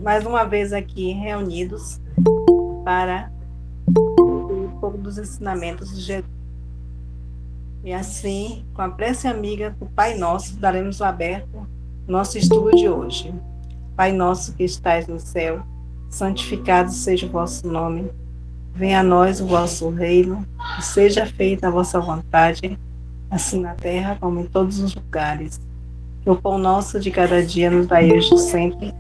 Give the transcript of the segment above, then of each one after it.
mais uma vez aqui reunidos para um pouco dos ensinamentos de Jesus. E assim, com a prece amiga do Pai Nosso, daremos aberto nosso estudo de hoje. Pai nosso que estais no céu, santificado seja o vosso nome. Venha a nós o vosso reino, e seja feita a vossa vontade, assim na terra como em todos os lugares. O pão nosso de cada dia nos dai hoje sempre.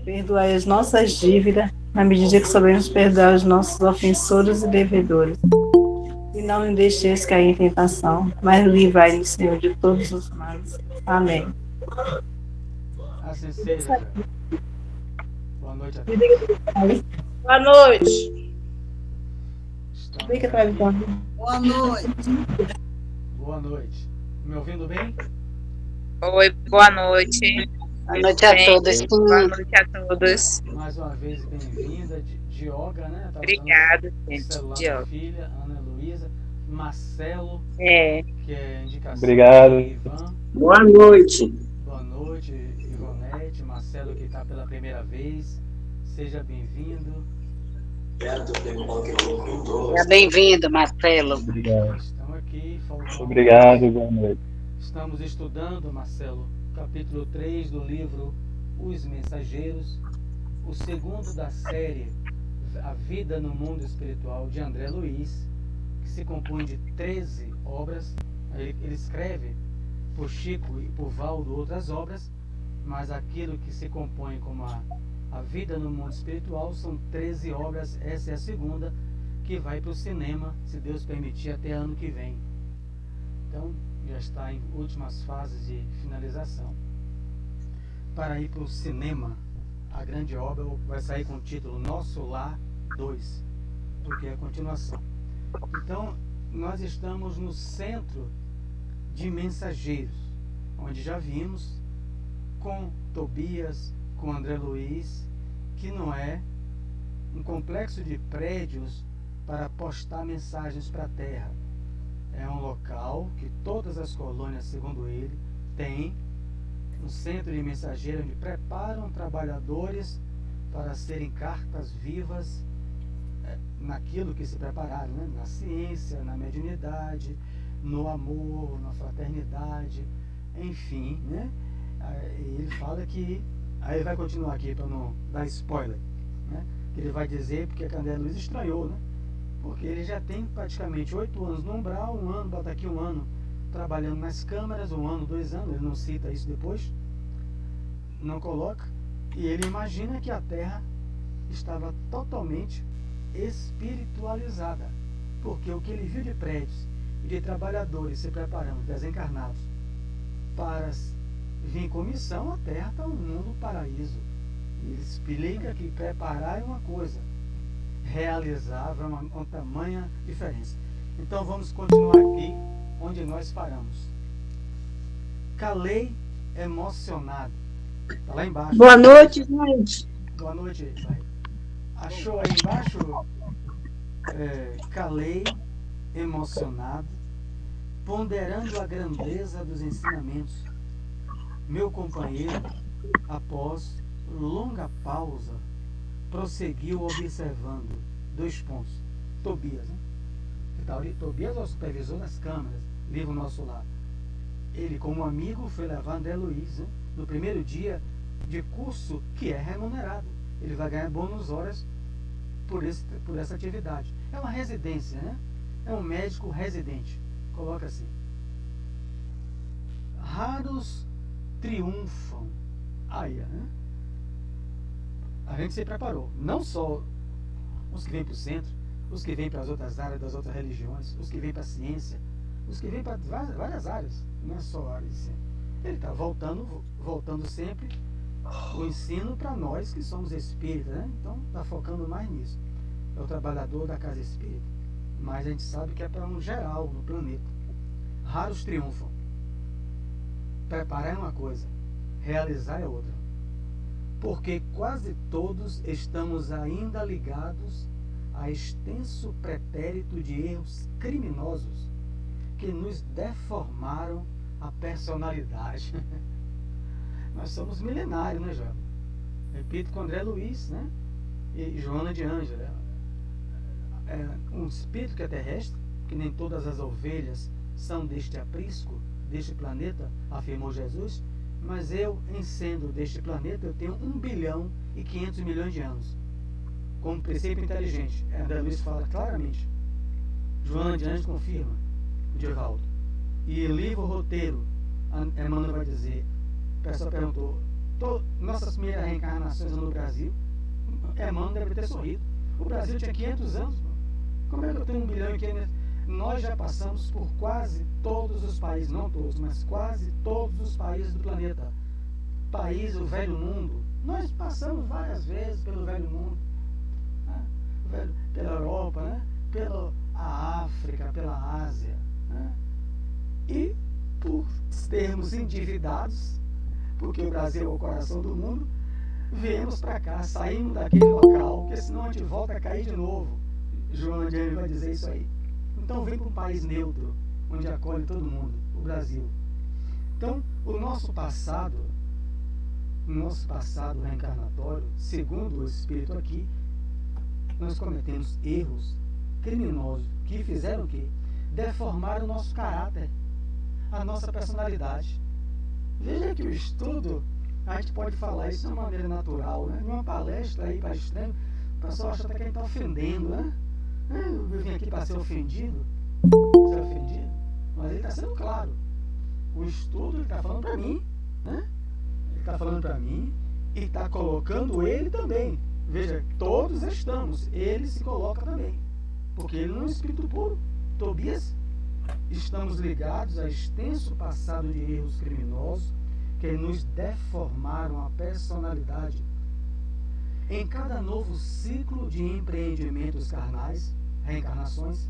Perdoai as nossas dívidas, na medida que sabemos perdoar os nossos ofensores e devedores. E não nos deixeis cair em tentação, mas livrai-nos, Senhor, de todos os males. Amém. Assim seja. Boa noite a todos. Boa noite. Estamos aqui. Boa noite. Boa noite. Me ouvindo bem? Oi, boa noite. Boa noite a todos. Boa noite a todos. Mais uma vez, bem-vinda, Dioga, né? Tá Obrigada, o gente. celular da Dioga. filha, Ana Luísa. Marcelo, É. que é indicação Obrigado. do Ivan. Boa noite. Boa noite, Ivonete. Marcelo, que está pela primeira vez. Seja bem-vindo. Seja bem-vindo, Marcelo. Obrigado. Estamos aqui. Obrigado, boa noite. Estamos estudando, Marcelo, capítulo 3 do livro Os Mensageiros, o segundo da série A Vida no Mundo Espiritual, de André Luiz, que se compõe de 13 obras. Ele escreve por Chico e por Valdo outras obras, mas aquilo que se compõe como a Vida no Mundo Espiritual são 13 obras. Essa é a segunda, que vai para o cinema, se Deus permitir, até ano que vem. Então, já está em últimas fases de finalização. Para ir para o cinema, a grande obra vai sair com o título Nosso Lar 2, porque é a continuação. Então, nós estamos no centro de Mensageiros, onde já vimos com Tobias, com André Luiz, que não é um complexo de prédios para postar mensagens para a Terra. É um local que todas as colônias, segundo ele, têm um centro de mensageiro onde preparam trabalhadores para serem cartas vivas naquilo que se prepararam, né? Na ciência, na mediunidade, no amor, na fraternidade, enfim, né? Ele fala que, aí ele vai continuar aqui para não dar spoiler, né? Ele vai dizer porque a André Luiz estranhou, né? Porque ele já tem praticamente 8 anos no umbral, um ano, bota aqui um ano trabalhando nas câmeras, 1 ano, 2 anos, ele não cita isso depois, não coloca, e ele imagina que a Terra estava totalmente espiritualizada, porque o que ele viu de prédios e de trabalhadores se preparando, desencarnados, para vir com missão, a Terra está um mundo paraíso. E ele explica que preparar é uma coisa, realizar é uma tamanha diferença. Então vamos continuar aqui onde nós paramos. Calei emocionado. Está lá embaixo. Boa noite, gente. Boa noite, pai. Achou aí embaixo? Calei emocionado, ponderando a grandeza dos ensinamentos. Meu companheiro, após longa pausa, prosseguiu observando 2 pontos. Tobias, né? Tobias é o supervisor das câmeras, livro Nosso Lar. Ele, como amigo, foi levar André Luiz, né? No primeiro dia de curso, que é remunerado. Ele vai ganhar bônus horas por essa atividade. É uma residência, né? É um médico residente. Coloca assim. Raros triunfam. Aí, né? A gente se preparou. Não só os que vêm para o centro, os que vêm para as outras áreas das outras religiões, os que vêm para a ciência, os que vêm para várias áreas, não é só a área de ciência. Ele está voltando sempre o ensino para nós que somos espíritas, né? Então está focando mais nisso. É o trabalhador da casa espírita. Mas a gente sabe que é para um geral no planeta. Raros triunfam. Preparar é uma coisa, realizar é outra. Porque quase todos estamos ainda ligados a extenso pretérito de erros criminosos que nos deformaram a personalidade. Nós somos milenários, né, João? Repito com André Luiz, né? E Joana de Ângela. É um espírito que é terrestre, que nem todas as ovelhas são deste aprisco, deste planeta, afirmou Jesus, mas eu, em sendo deste planeta, eu tenho 1.500.000.000 de anos. Como princípio inteligente. André Luiz fala claramente. Joana de Ângela confirma, o Divaldo. E livro roteiro, Emmanuel vai dizer, o pessoal perguntou, nossas primeiras reencarnações no Brasil, Emmanuel deve ter sorrido. O Brasil tinha 500 anos. Como é que eu tenho 1.500.000? Nós já passamos por quase todos os países, não todos, mas quase todos os países do planeta. País, o velho mundo. Nós passamos várias vezes pelo velho mundo, né? Pela Europa, né? Pela África, pela Ásia, né? E por termos endividados, porque o Brasil é o coração do mundo, viemos para cá, saímos daquele local, porque senão a gente volta a cair de novo. Joana de Ângela vai dizer isso aí. Então vem para um país neutro, onde acolhe todo mundo, o Brasil. Então, o nosso passado reencarnatório, segundo o Espírito aqui, nós cometemos erros criminosos que fizeram o quê? Deformar o nosso caráter, a nossa personalidade. Veja que o estudo, a gente pode falar isso de uma maneira natural, né? Numa palestra aí para extremo, o pessoal acha até que a gente está ofendendo, né? Eu vim aqui para ser ofendido, mas ele está sendo claro. O estudo está falando para mim, né? Ele está falando para mim e está colocando ele também. Veja, todos estamos, ele se coloca também, porque ele não é um espírito puro. Tobias, estamos ligados a extenso passado de erros criminosos que nos deformaram a personalidade. Em cada novo ciclo de empreendimentos carnais, reencarnações,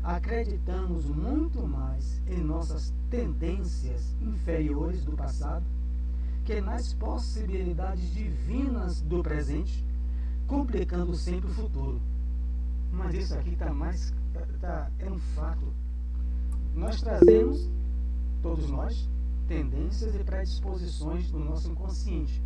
acreditamos muito mais em nossas tendências inferiores do passado que nas possibilidades divinas do presente, complicando sempre o futuro. Mas isso aqui é um fato. Nós trazemos, todos nós, tendências e predisposições do nosso inconsciente,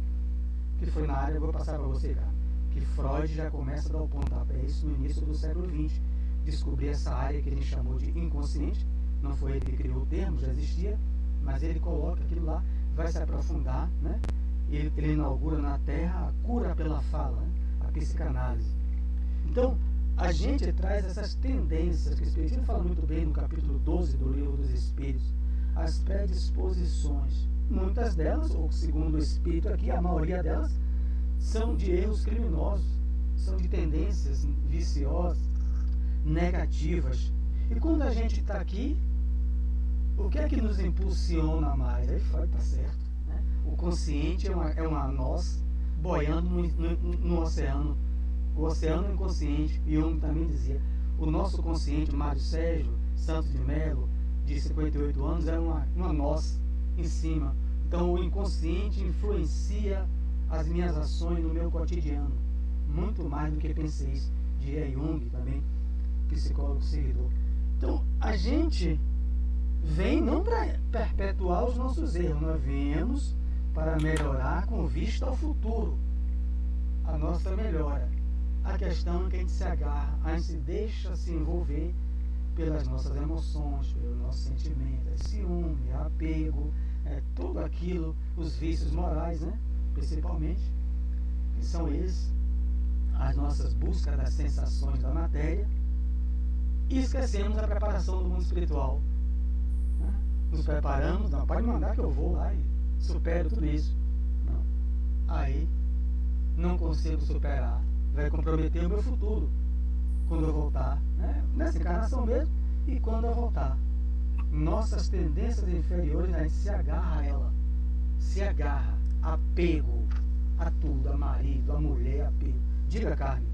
que foi na área, eu vou passar para você, cara, que Freud já começa a dar o pontapé, isso no início do século XX, descobrir essa área que ele chamou de inconsciente. Não foi ele que criou o termo, já existia, mas ele coloca aquilo lá, vai se aprofundar, né? Ele inaugura na Terra a cura pela fala, né? A psicanálise. Então, a gente traz essas tendências, que o Espiritismo fala muito bem no capítulo 12 do Livro dos Espíritos, as predisposições. Muitas delas, ou segundo o Espírito aqui, a maioria delas, são de erros criminosos, são de tendências viciosas, negativas. E quando a gente está aqui, o que é que nos impulsiona mais? Aí Freud está certo, né? O consciente é uma nós boiando no oceano, o oceano inconsciente. E Jung também dizia, o nosso consciente, Mário Sérgio Santos de Mello, de 58 anos, é uma nós em cima. Então o inconsciente influencia as minhas ações no meu cotidiano, muito mais do que pensei, diria Jung também, psicólogo seguidor. Então a gente vem não para perpetuar os nossos erros, nós viemos para melhorar com vista ao futuro, a nossa melhora. A questão é que a gente se agarra, a gente se deixa se envolver pelas nossas emoções, pelos nossos sentimentos, ciúme, apego, tudo aquilo, os vícios morais, né? Principalmente, que são eles, as nossas buscas das sensações da matéria, e esquecemos a preparação do mundo espiritual, né? Nos preparamos, não, pode mandar que eu vou lá e supero tudo isso. Não. Aí, não consigo superar, vai comprometer o meu futuro, quando eu voltar, né? Nessa encarnação mesmo, e quando eu voltar. Nossas tendências inferiores, a gente se agarra a ela, se agarra, apego a tudo, a marido, a mulher, apego. Diga, Carmen.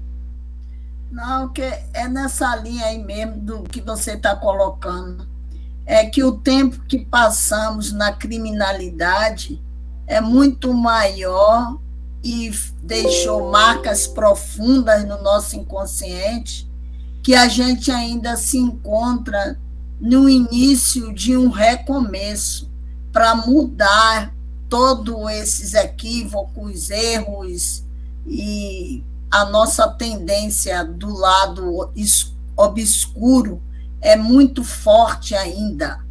Não, que é nessa linha aí mesmo do que você está colocando. É que o tempo que passamos na criminalidade é muito maior e deixou marcas profundas no nosso inconsciente, que a gente ainda se encontra no início de um recomeço para mudar todos esses equívocos, erros e a nossa tendência do lado obscuro é muito forte ainda.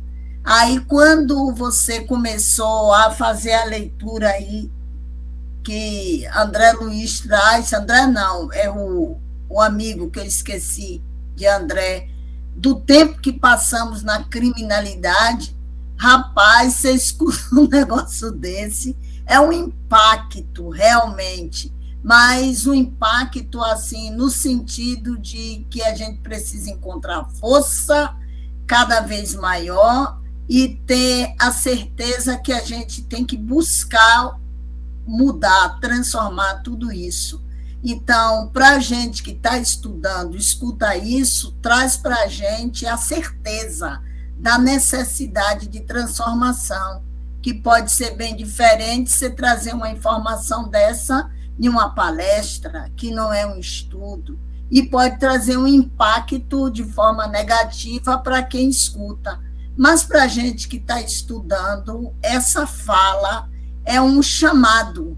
Aí, quando você começou a fazer a leitura aí, que André Luiz traz, André não, é o amigo que eu esqueci de André, do tempo que passamos na criminalidade, rapaz, você escuta um negócio desse, é um impacto, realmente, mas um impacto, assim, no sentido de que a gente precisa encontrar força cada vez maior e ter a certeza que a gente tem que buscar mudar, transformar tudo isso. Então, para a gente que está estudando, escuta isso, traz para a gente a certeza da necessidade de transformação, que pode ser bem diferente você trazer uma informação dessa em uma palestra, que não é um estudo, e pode trazer um impacto de forma negativa para quem escuta. Mas para a gente que está estudando, essa fala é um chamado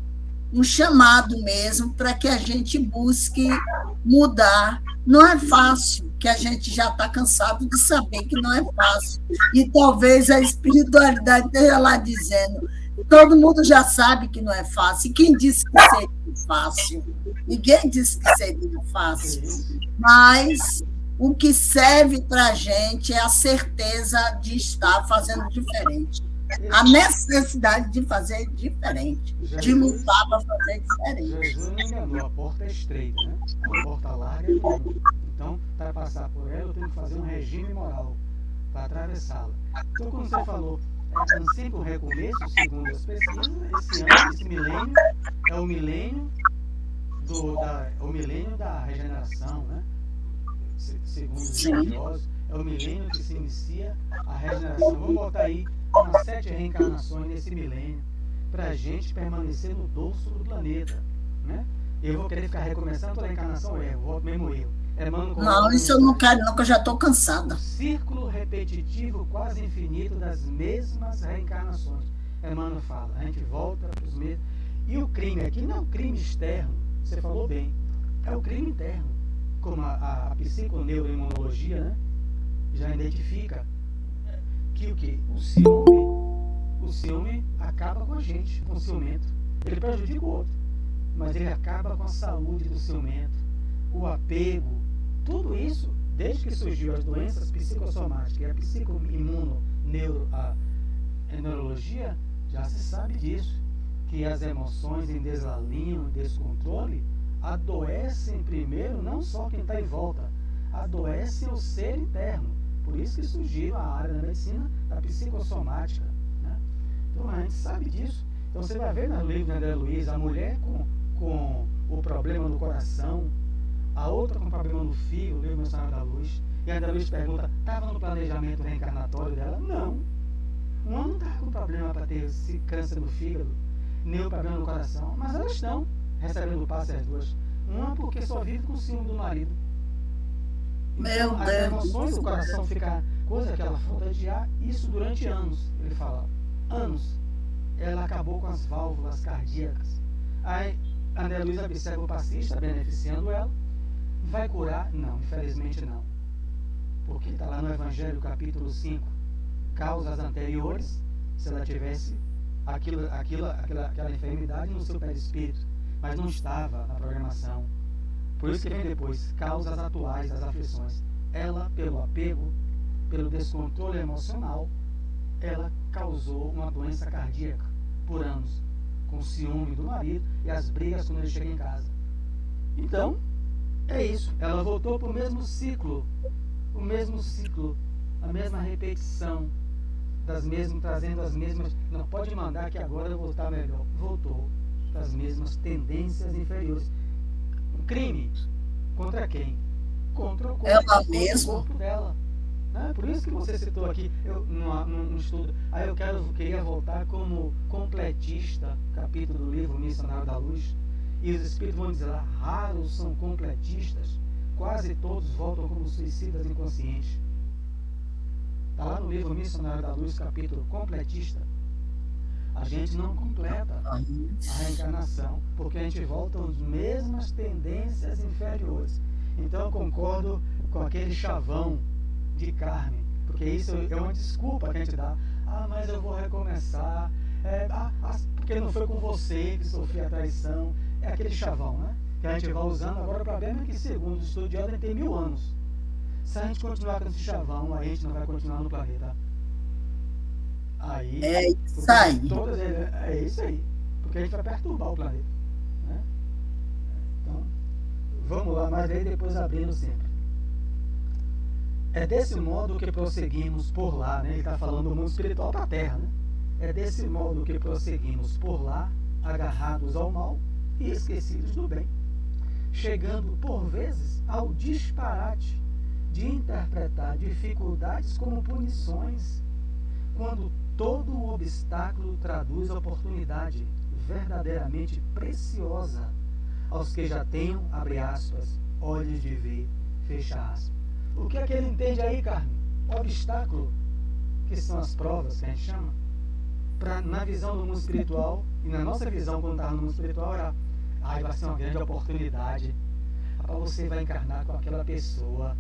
mesmo para que a gente busque mudar. Não é fácil, que a gente já está cansado de saber que não é fácil. E talvez a espiritualidade esteja lá dizendo, todo mundo já sabe que não é fácil. E quem disse que seria fácil? Ninguém disse que seria fácil. Mas o que serve para a gente é a certeza de estar fazendo diferente. A necessidade de fazer diferente, de lutar para fazer diferente. Jesus não enganou, a porta é estreita, né? A porta larga é longa. Então, para passar por ela, eu tenho que fazer um regime moral para atravessá-la. Então, como você falou, é sempre um recomeço, segundo as pesquisas, esse ano, esse milênio, é o milênio da regeneração, né? Segundo os religiosos, é o milênio que se inicia a regeneração. Vamos botar aí umas 7 reencarnações nesse milênio, para a gente permanecer no dorso do planeta, né? Eu vou querer ficar recomeçando toda a encarnação, volto mesmo erro. Não, isso eu não quero não, que eu já estou cansada. Círculo repetitivo quase infinito das mesmas reencarnações. Emmanuel fala, a gente volta para os mesmos. E o crime aqui não é um crime externo, você falou bem, é o crime interno, como a psiconeuroimunologia, né, já identifica que o quê? O ciúme acaba com a gente, com o ciumento. Ele prejudica o outro, mas ele acaba com a saúde do ciumento, o apego, tudo isso, desde que surgiu as doenças psicossomáticas e a neurologia, já se sabe disso, que as emoções em desalinho, em descontrole, adoecem primeiro não só quem está em volta, adoecem o ser interno. Por isso que surgiu a área da medicina da psicossomática, né? Então a gente sabe disso. Então você vai ver no livro de André Luiz, a mulher com o problema no coração, a outra com o problema no fio, o livro Missionário da Luz. E André Luiz pergunta, estava no planejamento reencarnatório dela? Não. Uma não estava com problema para ter esse câncer no fígado, nem o problema no coração, mas elas estão recebendo o passe as duas. Uma porque só vive com o ciúme do marido. Então, as emoções do coração ficam coisa, aquela falta de ar, isso durante anos, ele fala, anos. Ela acabou com as válvulas cardíacas. Aí André Luiz observa o passista beneficiando ela. Vai curar? Não, infelizmente não. Porque está lá no Evangelho, capítulo 5, causas anteriores, se ela tivesse aquela enfermidade no seu perispírito, mas não estava na programação. Por isso que vem depois, causas atuais das aflições. Ela, pelo apego, pelo descontrole emocional, ela causou uma doença cardíaca por anos, com o ciúme do marido e as brigas quando ele chega em casa. Então, é isso. Ela voltou para o mesmo ciclo, a mesma repetição, trazendo as mesmas. Não pode mandar que agora eu vou estar melhor. Voltou das mesmas tendências inferiores. Um crime contra quem? Contra o corpo, ela mesma. O corpo dela. Né? Por isso que você citou aqui, num estudo. Aí eu queria voltar como completista, capítulo do livro Missionário da Luz. E os espíritos vão dizer lá, raros são completistas, quase todos voltam como suicidas inconscientes. Está lá no livro Missionário da Luz, capítulo completista. a gente não completa a reencarnação, porque a gente volta às mesmas tendências inferiores. Então eu concordo com aquele chavão de Carmen, porque isso é uma desculpa que a gente dá. Mas eu vou recomeçar, porque não foi com você que sofri a traição. É aquele chavão, né? Que a gente vai usando. Agora o problema é que, segundo os estudiosos, ele tem 1000 anos. Se a gente continuar com esse chavão, a gente não vai continuar no planeta. Aí, é isso aí. É isso aí. Porque a gente vai perturbar o planeta. Né? Então, vamos lá, mas aí depois abrindo sempre. É desse modo que prosseguimos por lá, né? Ele está falando do mundo espiritual para a Terra, né? É desse modo que prosseguimos por lá, agarrados ao mal e esquecidos do bem, chegando por vezes ao disparate de interpretar dificuldades como punições, quando todo o obstáculo traduz oportunidade verdadeiramente preciosa aos que já tenham, abre aspas, olhos de ver, fecha aspas. O que é que ele entende aí, Carmen? Obstáculo, que são as provas que a gente chama, na visão do mundo espiritual, e na nossa visão quando estava no mundo espiritual era, vai ser uma grande oportunidade, para você vai encarnar com aquela pessoa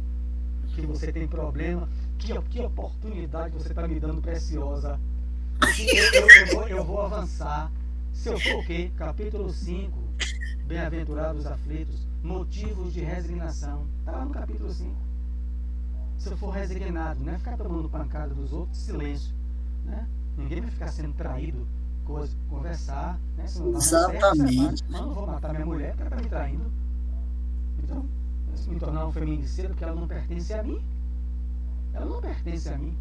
que você tem problema, que oportunidade você está me dando preciosa, eu vou avançar. Se eu for o quê? Capítulo 5, Bem-aventurados aflitos, motivos de resignação, está lá no capítulo 5. Se eu for resignado, não é ficar tomando pancada dos outros, silêncio, né? Ninguém vai ficar sendo traído, conversar, né? Se não Exatamente. Mas não vou matar minha mulher porque ela está me traindo. Então, me tornar um feminicida porque ela não pertence a mim. Ela não pertence a mim.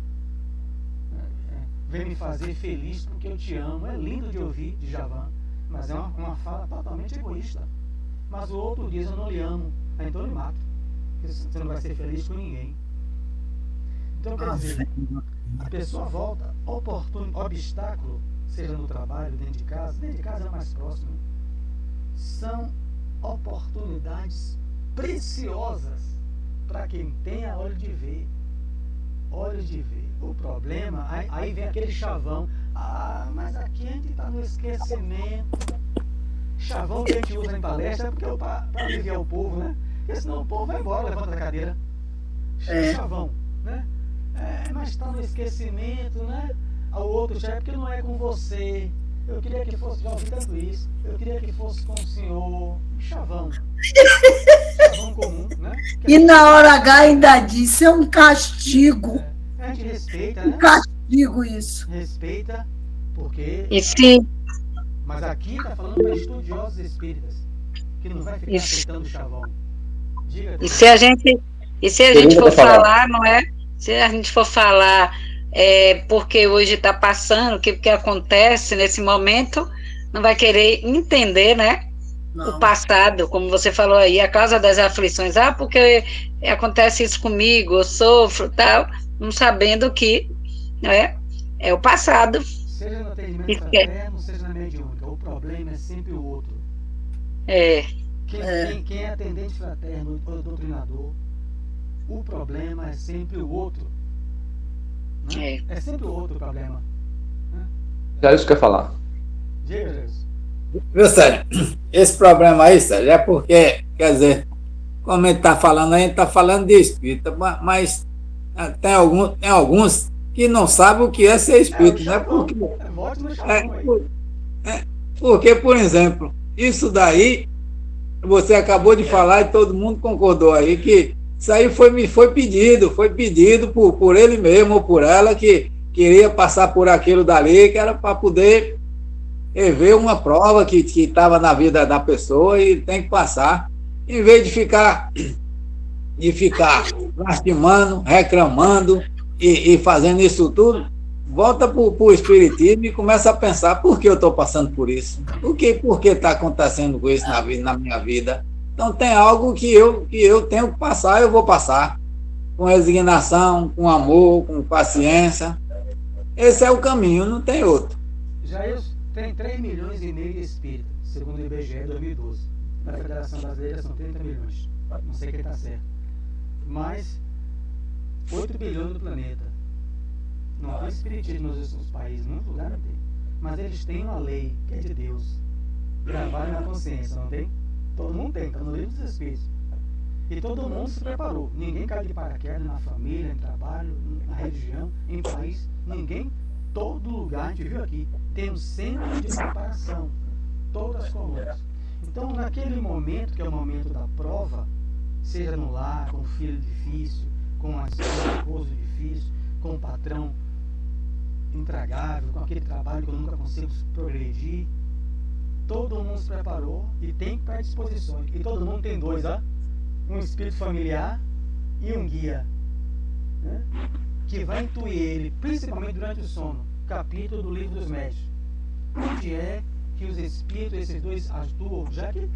Vem me fazer feliz porque eu te amo. É lindo de ouvir de Javan, mas é uma fala totalmente egoísta. Mas o outro diz, eu não lhe amo, então eu lhe mato. Você não vai ser feliz com ninguém. Então, quer dizer, a pessoa volta, obstáculo, seja no trabalho, dentro de casa é mais próximo, são oportunidades preciosas para quem tenha olho de ver. Olhos de ver. O problema, aí vem aquele chavão, mas aqui a gente está no esquecimento. Chavão que a gente usa em palestra é porque para aliviar o povo, né? Porque senão o povo vai embora, levanta da cadeira. Chavão, né? Mas está no esquecimento, né? O outro já é porque não é com você. Eu queria que fosse, já ouvi tanto isso. Eu queria que fosse com o senhor. Chavão. Chavão comum, né? E na hora H ainda disse, é um castigo. A gente respeita, Um né? castigo isso. Respeita, porque. E se, Mas aqui está falando para estudiosos espíritas, que não vai ficar aceitando chavão. Diga, e se a gente for falar, não é? Se a gente for falar porque hoje está passando, o que acontece nesse momento, não vai querer entender, né? Não. O passado, como você falou aí, a causa das aflições, porque acontece isso comigo, eu sofro, tal, não sabendo que é o passado. seja no atendimento fraterno, seja na mediúnica, o problema é sempre o outro. Quem é atendente fraterno ou doutrinador, o problema é sempre o outro. Né? É sempre o outro o problema. Né? Já isso que eu ia falar. Diga, Jesus. Viu, Sérgio? Esse problema aí, Sérgio, é porque, quer dizer, como a gente está falando, a gente está falando de espírita, mas tem alguns que não sabem o que é ser espírita, né? Porque, por exemplo, isso daí, você acabou de falar e todo mundo concordou aí, que isso aí foi pedido por ele mesmo ou por ela, que queria passar por aquilo dali, que era para poder ver uma prova que estava na vida da pessoa e tem que passar, em vez de ficar lastimando, reclamando e fazendo isso tudo, volta para o espiritismo e começa a pensar, por que eu estou passando por isso? Por que está acontecendo com isso na minha vida? Então tem algo que eu tenho que passar, eu vou passar, com resignação, com amor, com paciência. Esse é o caminho, não tem outro. Jair, tem 3,5 milhões de espíritas, segundo o IBGE 2012. Na Federação Brasileira são 30 milhões. Não sei quem está certo. Mas 8 bilhões no planeta. Não tem espiritismo nos países, em nenhum lugar não tem. mas eles têm uma lei, que é de Deus, gravada na consciência, não tem? Todo mundo tem, está no livro dos Espíritos. E todo mundo se preparou. Ninguém cai de paraquedas na família, em trabalho, na religião, em país. Ninguém, todo lugar, a gente viu aqui, tem um centro de preparação. Todas as colônias. Então, naquele momento, que é o momento da prova, seja no lar, com o filho difícil, com a esposa difícil, com o patrão intragável, com aquele trabalho que eu nunca consigo progredir, todo mundo se preparou e tem predisposições. E todo mundo tem dois, ó. Um espírito familiar e um guia, né? Que vai intuir ele, principalmente durante o sono. Capítulo do Livro dos Médiuns. Onde é que os espíritos, esses dois, atuam? Já que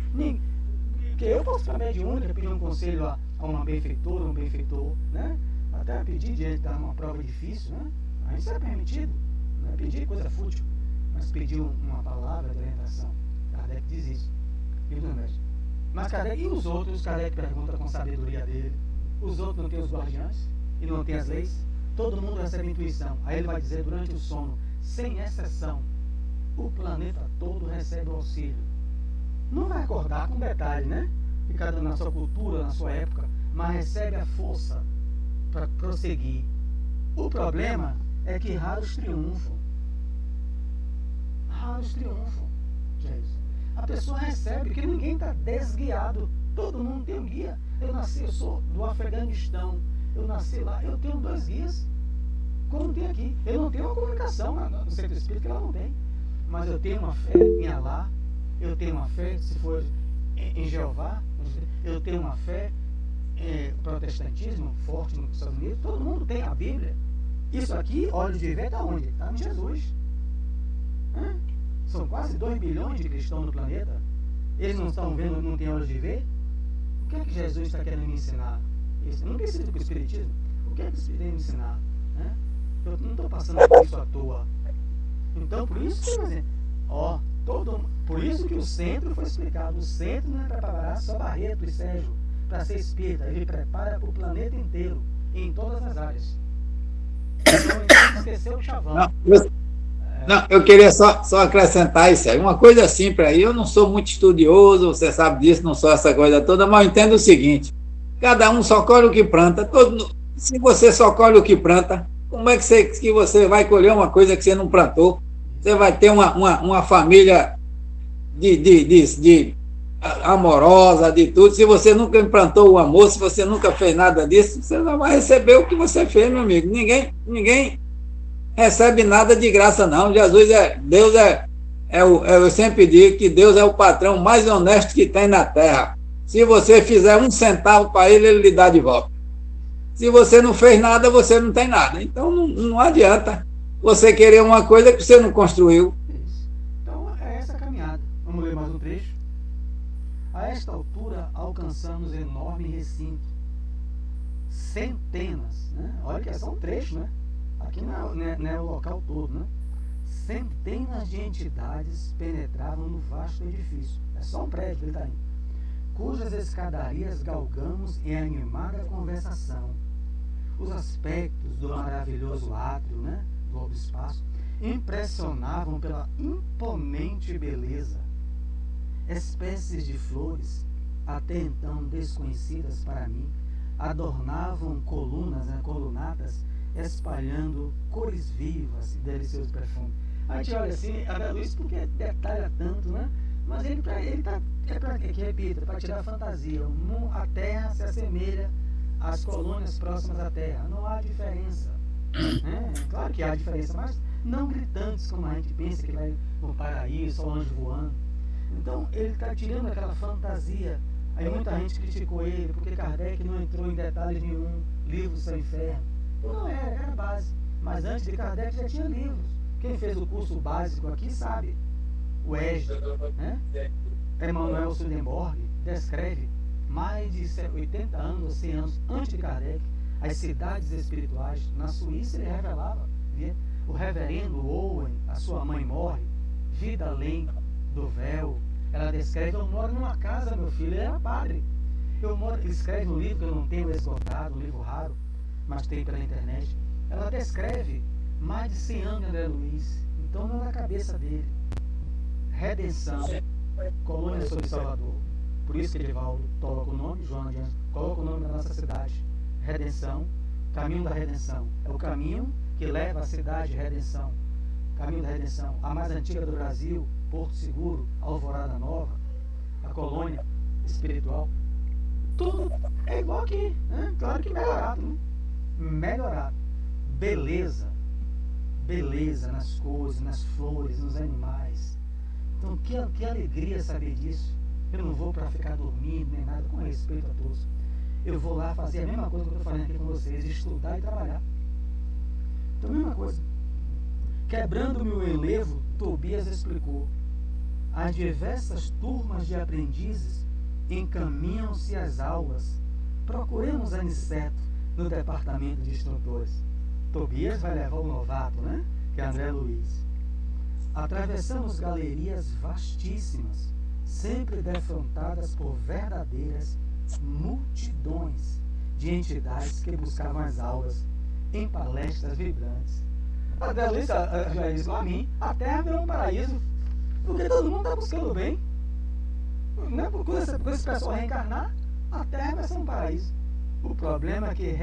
eu posso ficar mediúnica, pedir um conselho a uma benfeitora, um benfeitor, né? Até pedir diante de uma prova difícil, né? Aí isso é permitido, não é pedir coisa fútil, mas pedir uma palavra de orientação. Kardec diz isso, Livro dos Médiuns. Mas Kardec, e os outros? Kardec pergunta com a sabedoria dele. Os outros não têm os guardiães e não têm as leis? Todo mundo recebe intuição. Aí ele vai dizer durante o sono, sem exceção, o planeta todo recebe o auxílio. Não vai acordar com detalhe, né? De cada na sua cultura, na sua época, mas recebe a força para prosseguir. O problema é que raros triunfam. Raros triunfam. A pessoa recebe, porque ninguém está desguiado. Todo mundo tem um guia. Eu sou do Afeganistão. Eu nasci lá, eu tenho 2 guias. Como tem aqui. Eu não tenho uma comunicação no centro espírita, que ela não tem. Mas eu tenho uma fé em Alá. Eu tenho uma fé, se for em Jeová. Eu tenho uma fé em protestantismo forte nos Estados Unidos. Todo mundo tem a Bíblia. Isso aqui, olhos de ver, está onde? Está em Jesus. São quase 2 bilhões de cristãos no planeta. Eles não estão vendo, não têm olhos de ver? O que é que Jesus está querendo me ensinar? Isso. Eu não preciso do Espiritismo. O que é que o Espiritismo me ensinar? Eu não estou passando por isso à toa. Então, por isso que por isso que o centro foi explicado. O centro não é para preparar só Barreto e Sérgio para ser espírita. Ele prepara para o planeta inteiro, em todas as áreas. Então, ele esqueceu o chavão. Não, eu queria só acrescentar isso aí. Uma coisa simples aí, eu não sou muito estudioso, você sabe disso, não sou essa coisa toda, mas eu entendo o seguinte: cada um só colhe o que planta. Se você só colhe o que planta, como é que você vai colher uma coisa que você não plantou? Você vai ter uma família de amorosa, de tudo. Se você nunca implantou o amor, se você nunca fez nada disso, você não vai receber o que você fez, meu amigo. Ninguém recebe nada de graça, não. Deus eu sempre digo que Deus é o patrão mais honesto que tem na terra. Se você fizer 1 centavo para ele, ele lhe dá de volta. Se você não fez nada, você não tem nada. Então não adianta você querer uma coisa que você não construiu. Isso. Então é essa a caminhada. Vamos ler mais um trecho. A esta altura alcançamos enorme recinto. Centenas, né? Olha que é só um trecho, né? Aqui não é o local todo, né? Centenas de entidades penetravam no vasto edifício. É só um prédio que ele está indo. Cujas escadarias galgamos em animada conversação. Os aspectos do maravilhoso átrio, né, do obspaço, impressionavam pela imponente beleza. Espécies de flores, até então desconhecidas para mim, adornavam colunatas, espalhando cores vivas e delicioso perfume. A gente olha assim, a luz, porque detalha tanto, né? Mas ele está, repito, para tirar a fantasia. A Terra se assemelha às colônias próximas à Terra. Não há diferença. Claro que há diferença, mas não gritantes como a gente pensa que vai no paraíso, só anjo voando. Então, ele está tirando aquela fantasia. Aí muita gente criticou ele, porque Kardec não entrou em detalhes nenhum, livro sem inferno. Não era base. Mas antes de Kardec já tinha livros. Quem fez o curso básico aqui sabe. O ESD, né? Emanuel Swedenborg descreve mais de 80 anos, 100 anos antes de Kardec, as cidades espirituais. Na Suíça ele revelava, o reverendo Owen, a sua mãe morre, vida além do véu. Ela descreve: eu moro numa casa, meu filho, ele era padre. Ele escreve um livro que eu não tenho esgotado, um livro raro, mas tem pela internet. Ela descreve mais de 100 anos de André Luiz. Então não é na cabeça dele. Redenção, colônia sobre Salvador. Por isso que Edivaldo coloca o nome, João Adiante, coloca o nome da nossa cidade. Redenção, caminho da redenção. É o caminho que leva à cidade Redenção. Caminho da redenção. A mais antiga do Brasil, Porto Seguro, Alvorada Nova, a colônia espiritual. Tudo é igual aqui, né? Claro que melhorado, né? Melhorado. Beleza. Beleza nas coisas, nas flores, nos animais. Então, que alegria saber disso. Eu não vou para ficar dormindo nem nada, com respeito a todos. Eu vou lá fazer a mesma coisa que eu estou fazendo aqui com vocês, estudar e trabalhar. Então, a mesma coisa. Quebrando-me o enlevo, Tobias explicou. As diversas turmas de aprendizes encaminham-se às aulas. Procuremos Aniceto no departamento de instrutores. Tobias vai levar o novato, né? Que é André Luiz. Atravessamos galerias vastíssimas, sempre defrontadas por verdadeiras multidões de entidades que buscavam as aulas em palestras vibrantes. André Luiz já disse a mim, a Terra virou um paraíso, porque todo mundo está buscando o bem. Né? Quando esse pessoal reencarnar, a Terra vai ser um paraíso. O problema é que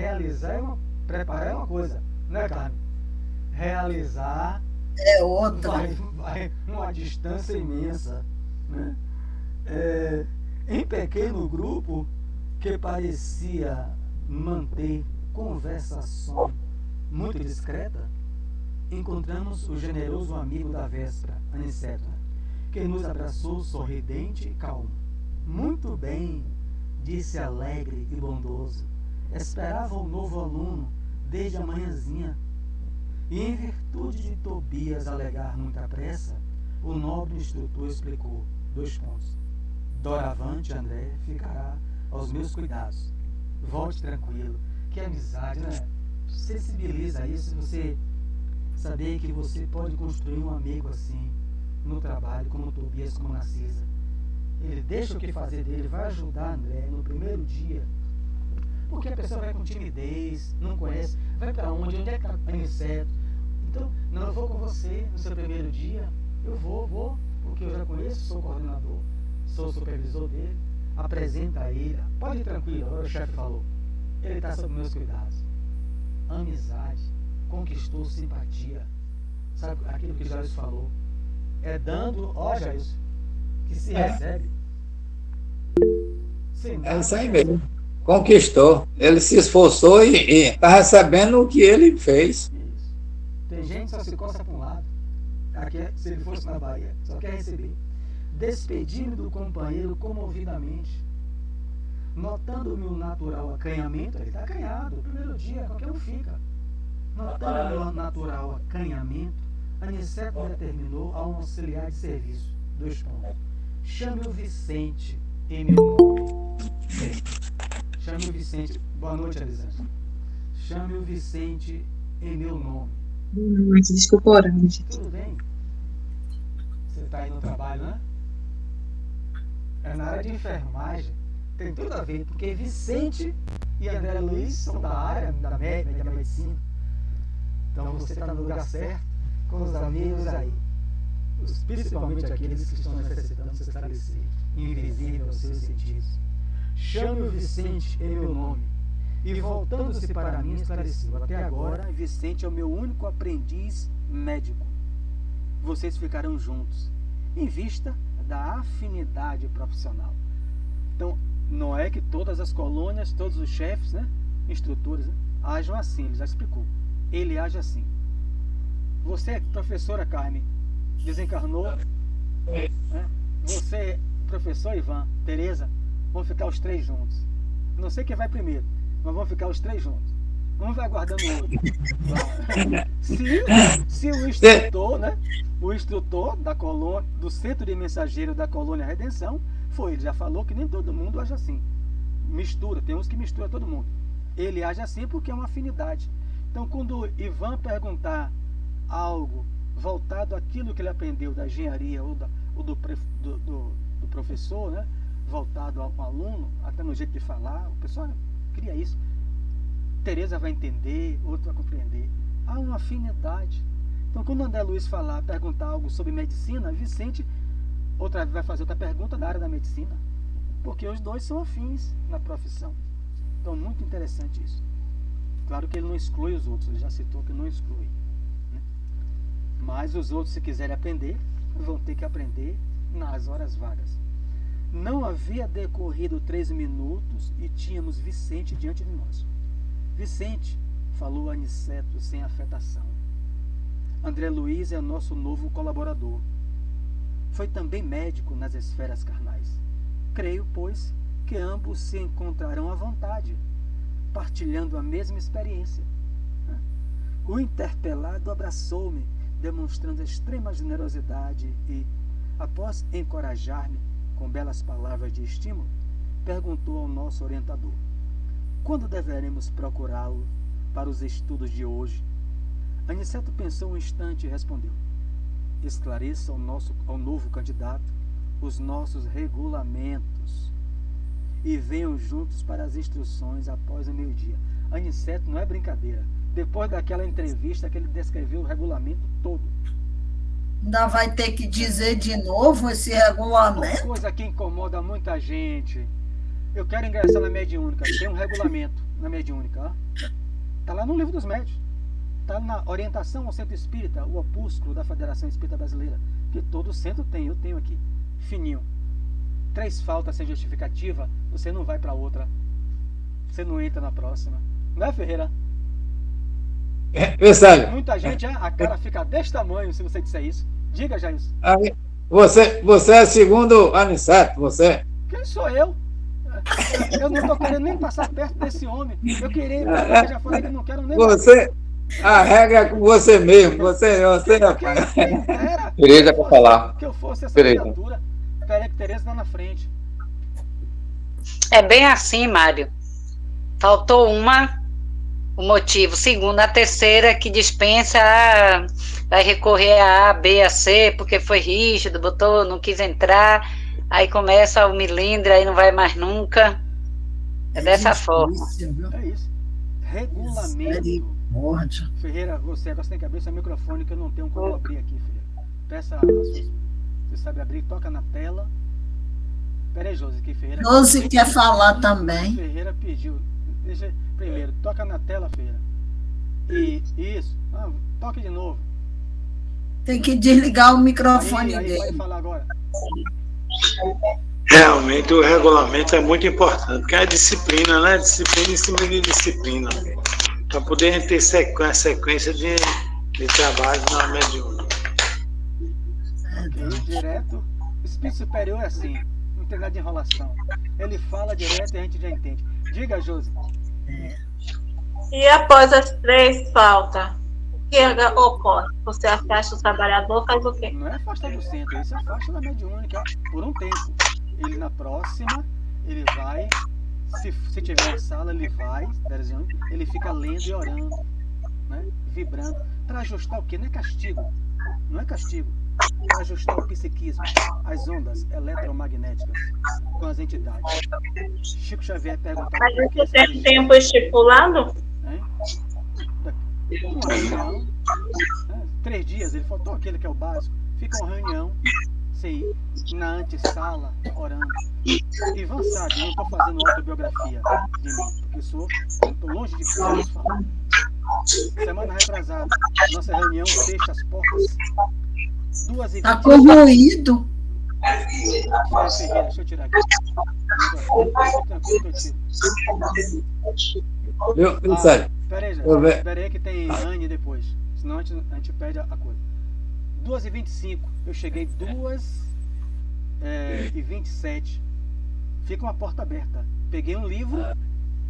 preparar é uma coisa, né, Carmen? Realizar é outra. Vai uma distância imensa, né? Em pequeno grupo que parecia manter conversação muito discreta, encontramos o generoso amigo da véspera, Aniceto, que nos abraçou sorridente e calmo. Muito bem, disse alegre e bondoso. Esperava o novo aluno desde a manhãzinha. E em virtude de Tobias alegar muita pressa, o nobre instrutor explicou, 2 pontos. Doravante, André, ficará aos meus cuidados. Volte tranquilo. Que amizade, né? Sensibiliza isso, você saber que você pode construir um amigo assim, no trabalho, como Tobias, como Narcisa. Ele deixa o que fazer dele, vai ajudar André no primeiro dia. Porque a pessoa vai com timidez, não conhece, vai para onde é que está Aniceto? Então, não, eu vou com você no seu primeiro dia, eu vou, porque eu já conheço, sou coordenador, sou supervisor dele, apresenta a ele, pode ir tranquilo, agora o chefe falou, ele está sob meus cuidados. Amizade, conquistou simpatia, sabe aquilo que Jairus falou, é dando, Jairus, que se recebe. É isso aí mesmo. Conquistou. Ele se esforçou e está recebendo o que ele fez. Isso. Tem gente que só se coça para um lado. Aqui, se ele fosse na Bahia, só quer receber. Despedi-me do companheiro comovidamente. Notando o meu natural acanhamento, ele está acanhado, o primeiro dia, qualquer um fica. Notando o meu natural acanhamento, Aniceto determinou a um auxiliar de serviço. 2 pontos. Chame o Vicente em meu nome. Chame o Vicente. Boa noite, Elisângela. Chame o Vicente em meu nome. Boa noite, desculpa, Orange. Tudo bem? Você está aí no trabalho, né? É na área de enfermagem. Tem tudo a ver, porque Vicente e André Luiz são da área da médica, da medicina. Então você está no lugar certo, com os amigos aí. Principalmente aqueles que estão necessitando se esclarecer, invisível aos seus sentidos. Chame o Vicente em meu nome. E voltando-se para mim, esclareceu. Até agora, Vicente é o meu único aprendiz médico. Vocês ficarão juntos, em vista da afinidade profissional. Então, não é que todas as colônias, todos os chefes, né, instrutores, né, ajam assim, ele já explicou. Ele age assim. Você, professora Carmen, desencarnou. Né? Você, professor Ivan, Tereza, vão ficar os 3 juntos. Não sei quem vai primeiro, mas vão ficar os 3 juntos. Um vai aguardando o outro. Se o instrutor, né, o instrutor da colônia, do centro de mensageiro da colônia Redenção, ele já falou que nem todo mundo age assim. Mistura, tem uns que misturam todo mundo. Ele age assim porque é uma afinidade. Então, quando Ivan perguntar algo voltado àquilo que ele aprendeu da engenharia ou do professor, né, voltado ao aluno, até no jeito de falar, o pessoal cria isso. Tereza vai entender, outro vai compreender. Há uma afinidade. Então, quando o André Luiz perguntar algo sobre medicina, Vicente vai fazer outra pergunta da área da medicina, porque os dois são afins na profissão. Então, muito interessante isso. Claro que ele não exclui os outros, ele já citou que não exclui, né? Mas os outros, se quiserem aprender, vão ter que aprender nas horas vagas. Não havia decorrido 3 minutos e tínhamos Vicente diante de nós. Vicente, falou Aniceto sem afetação. André Luiz é nosso novo colaborador. Foi também médico nas esferas carnais. Creio, pois, que ambos se encontrarão à vontade, partilhando a mesma experiência. O interpelado abraçou-me, demonstrando extrema generosidade e, após encorajar-me com belas palavras de estímulo, perguntou ao nosso orientador: quando deveremos procurá-lo para os estudos de hoje? Aniceto pensou um instante e respondeu: esclareça ao novo candidato os nossos regulamentos e venham juntos para as instruções após o meio-dia. Aniceto não é brincadeira. Depois daquela entrevista que ele descreveu o regulamento todo. Ainda vai ter que dizer de novo esse regulamento? Uma coisa que incomoda muita gente. Eu quero ingressar na mediúnica. Tem um regulamento na mediúnica. Está lá no livro dos médios. Está na orientação ao centro espírita, o opúsculo da Federação Espírita Brasileira, que todo centro tem, eu tenho aqui, fininho. 3 faltas sem justificativa, você não vai para outra. Você não entra na próxima. Não é, Ferreira? Verdade. Muita gente, a cara fica desse tamanho se você disser isso. Diga, Jair. Você é segundo Aniceto, você? Quem sou eu? Eu não estou querendo nem passar perto desse homem. Eu queria, já falei que não quero nem... Você... A regra é com você mesmo. Você rapaz. Tereza para falar. Que eu fosse essa criatura. Peraí que Tereza está na frente. É bem assim, Mário. Faltou o motivo. Segundo, a terceira que dispensa, vai recorrer a A, B, a C, porque foi rígido, não quis entrar, aí começa o milindre, aí não vai mais nunca. É dessa forma. É isso. Regulamento. Ferreira, você agora tem que abrir seu microfone, que eu não tenho como abrir aqui, Ferreira. Peça a sua. Você sabe abrir, toca na tela. Peraí, Josi, que Ferreira... Josi quer falar também. Ferreira pediu. Deixa primeiro, toca na tela, Ferreira. E isso. Toque de novo. Tem que desligar o microfone aí dele. Pode falar agora. Realmente o regulamento é muito importante, porque é disciplina, né? Disciplina em cima de disciplina. Para poder ter sequência de trabalho na mediúnica. Direto. O espírito superior é assim, não tem nada de enrolação. Ele fala direto e a gente já entende. Diga, Josi. E após as 3 faltas, o que ocorre? Você afasta o trabalhador, faz o quê? Não é afastar do centro, ele se afasta da mediúnica por um tempo. Ele na próxima, ele vai, se tiver em sala, ele vai, ele fica lendo e orando, né? Vibrando, para ajustar o quê? Não é castigo, para ajustar o psiquismo, as ondas eletromagnéticas com as entidades. Chico Xavier perguntou... Mas isso tem tempo estipulado? Uma reunião, 3 dias, ele faltou aquele que é o básico, fica uma reunião, na antessala, orando. Ivan sabe, eu não estou fazendo autobiografia de mim, porque estou longe de falar. Semana retrasada, nossa reunião fecha as portas. 2h20. Está corroído. Ferreira, deixa eu tirar aqui. Peraí que tem Anne depois. Senão a gente perde a coisa. 2h25. Eu cheguei 2h27. Fica uma porta aberta. Peguei um livro.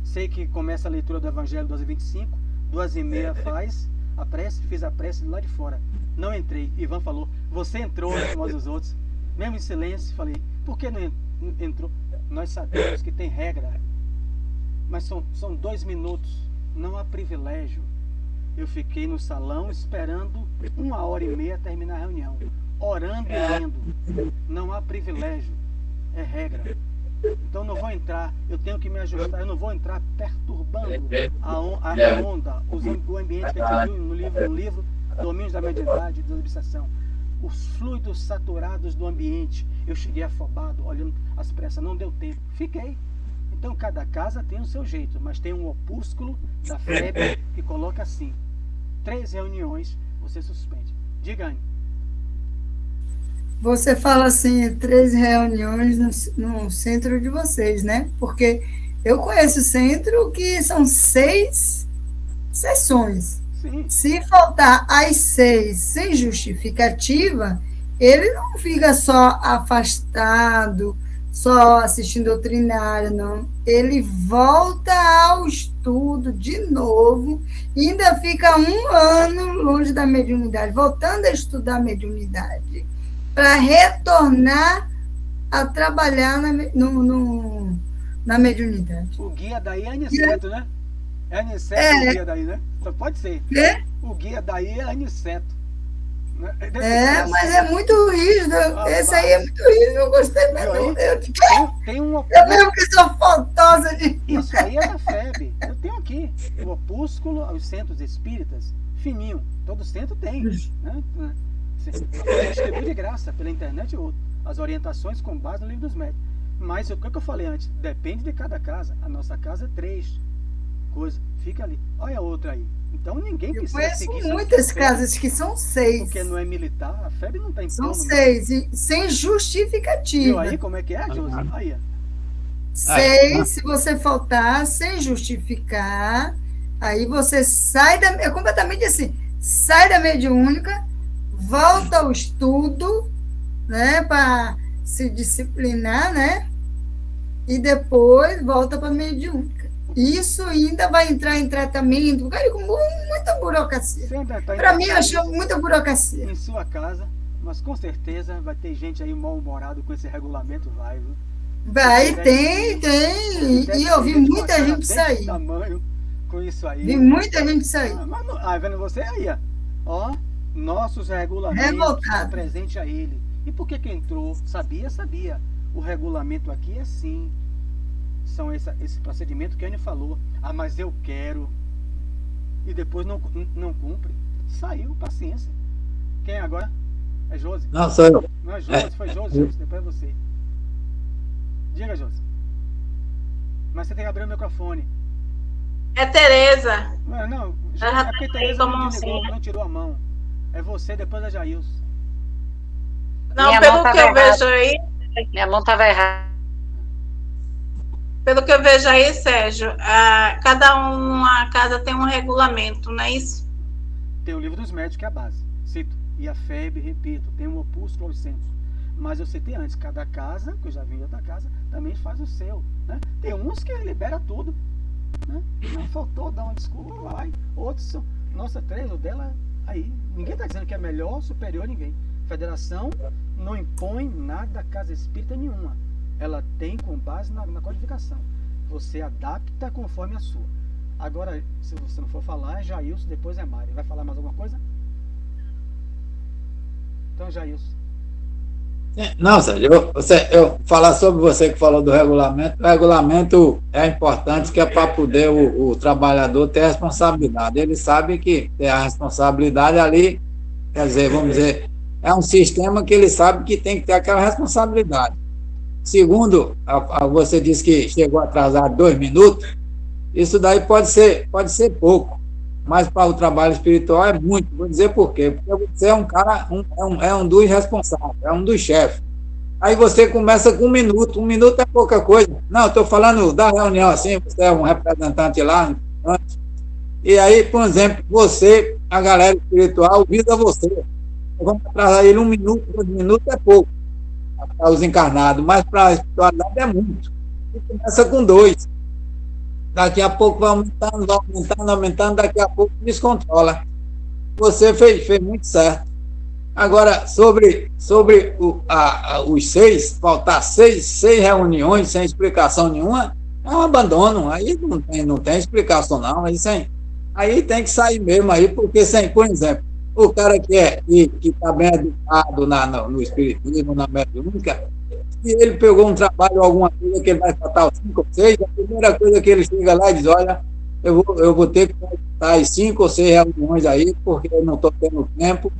Sei que começa a leitura do Evangelho 2h25. 2h30 faz a prece. Fiz a prece lá de fora. Não entrei. Ivan falou: você entrou, como os outros. Mesmo em silêncio, falei: por que não entrou? Nós sabemos que tem regra. Mas são 2 minutos. Não há privilégio. Eu fiquei no salão esperando 1h30 terminar a reunião. Orando e lendo. Não há privilégio. É regra. Então não vou entrar. Eu tenho que me ajustar. Eu não vou entrar perturbando a onda, o ambiente que a gente viu no livro. domínios da mediunidade e da obsessão, os fluidos saturados do ambiente. Eu cheguei afobado, olhando as pressas, não deu tempo, fiquei. Então cada casa tem o seu jeito, mas tem um opúsculo da FEB que coloca assim: 3 reuniões, você suspende. Diga, Anne. Você fala assim, 3 reuniões no centro de vocês, né? Porque eu conheço centro que são 6 sessões. Sim. Se faltar as 6 sem justificativa, ele não fica só afastado, só assistindo doutrinário, não. Ele volta ao estudo de novo e ainda fica 1 ano longe da mediunidade, voltando a estudar mediunidade, para retornar a trabalhar na mediunidade. O guia daí é Aniceto, né? É Aniceto o guia daí, né? Só pode ser. O guia daí é Aniceto. Mas é muito rígido. Esse aí é muito rígido. Eu gostei mesmo. Eu mesmo que sou faltosa de. Isso aí é da FEB. Eu tenho aqui o opúsculo aos centros espíritas, fininho. Todo centro tem. Né? Distribui de graça pela internet ou as orientações com base no livro dos médios. Mas o que eu falei antes, depende de cada casa. A nossa casa é 3 coisas. Fica ali. Olha a outra aí. Então ninguém precisa seguir. Eu conheço muitas casas que são 6. Porque não é militar, a FEB não está em São 6, e sem justificativa. Viu aí como é que é, Josi? Aí. 6, se você faltar sem justificar, aí você sai da. É completamente assim, sai da mediúnica, volta ao estudo, né, para se disciplinar, né? E depois volta para a mediúnica. Isso ainda vai entrar em tratamento, com muita burocracia. Para mim, eu acho muita burocracia. Em sua casa, mas com certeza vai ter gente aí mal-humorado com esse regulamento, vai, viu? Vai, tem. E eu vi muita gente sair. Tamanho com isso aí. Vi muita gente sair. Vendo você aí, ó. Nossos regulamentos estão presentes a ele. E por que entrou? Sabia. O regulamento aqui é assim. São esse procedimento que a Anne falou. Mas eu quero. E depois não cumpre. Saiu, paciência. Quem agora? É Josi? Não, sou eu. Não é Josi, foi Josi, depois é você. Diga, Josi. Mas você tem que abrir o microfone. É Tereza. Não, é porque Tereza não tirou a mão. É você, depois é Jailson. Não, pelo que eu vejo aí. Minha mão estava errada. Pelo que eu vejo aí, Sérgio, cada uma casa tem um regulamento, não é isso? Tem o livro dos médios, que é a base. Cito. E a FEB, repito, tem um opúsculo aos centros. Mas eu citei antes, cada casa, que eu já vi em outra casa, também faz o seu. Né? Tem uns que libera tudo. Né? Não faltou dar uma desculpa, vai. Outros são. Nossa, 3, o dela, aí. Ninguém está dizendo que é melhor, superior a ninguém. Federação não impõe nada a casa espírita nenhuma. Ela tem com base na codificação. Você adapta conforme a sua. Agora, se você não for falar, é Jailson, depois é Mari. Vai falar mais alguma coisa? Então, Jailson. Não, Sérgio, eu falar sobre você que falou do regulamento. O regulamento é importante, que é para poder o trabalhador ter responsabilidade. Ele sabe que tem a responsabilidade ali, quer dizer, vamos dizer, é um sistema que ele sabe que tem que ter aquela responsabilidade. Segundo, você disse que chegou atrasado 2 minutos, isso daí pode ser pouco, mas para o trabalho espiritual é muito. Vou dizer por quê. Porque você é um cara, é um dos responsáveis, é um dos chefes. Aí você começa com 1 minuto, 1 minuto é pouca coisa. Não, estou falando da reunião assim, você é um representante lá, e aí, por exemplo, você, a galera espiritual, visa você. Vamos atrasar ele 1 minuto, 2 minutos é pouco para os encarnados, mas para a espiritualidade é muito. E começa com 2. Daqui a pouco vai aumentando, daqui a pouco descontrola. Você fez muito certo. Agora, sobre os 6, faltar 6 reuniões sem explicação nenhuma, é um abandono. Aí não tem explicação, não. Aí tem que sair mesmo, aí, porque, por exemplo, o cara que está bem educado no espiritismo, na mediúnica, se ele pegou um trabalho, alguma coisa que ele vai faltar os 5 ou 6, a primeira coisa que ele chega lá e diz, olha, eu vou ter que tá em 5 ou 6 reuniões aí, porque eu não estou tendo tempo,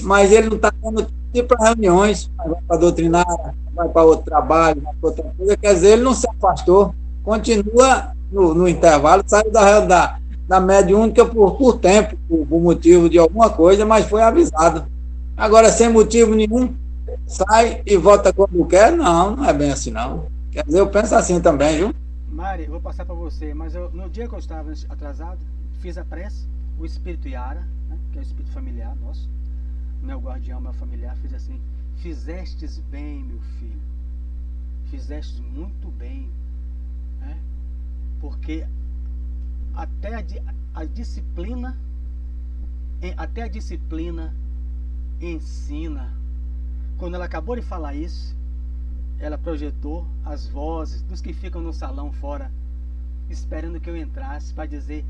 mas ele não está tendo tempo para reuniões, vai para doutrinar, vai para outro trabalho, vai para outra coisa, quer dizer, ele não se afastou, continua no intervalo, saiu da mediúnica por tempo, por motivo de alguma coisa, mas foi avisado. Agora, sem motivo nenhum, sai e volta quando quer, não é bem assim, não. Quer dizer, eu penso assim também, viu? Mari, eu vou passar para você, mas no dia que eu estava atrasado, fiz a prece, o espírito Yara, né, que é o espírito familiar nosso, não é o guardião, meu familiar, fiz assim: fizestes bem, meu filho, fizestes muito bem, né, porque até a disciplina ensina. Quando ela acabou de falar isso, ela projetou as vozes dos que ficam no salão fora, esperando que eu entrasse, para dizer: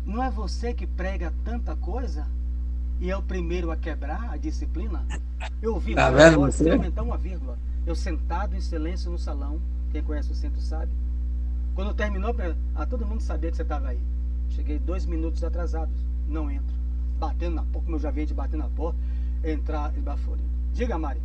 não é você que prega tanta coisa e é o primeiro a quebrar a disciplina? Eu ouvi sem aumentar uma vírgula. Eu sentado em silêncio no salão, quem conhece o centro sabe. Quando terminou, todo mundo sabia que você estava aí. Cheguei 2 minutos atrasados, não entro. Batendo na porta, como eu já vi de bater na porta, entrar e baforia. Diga, Mari.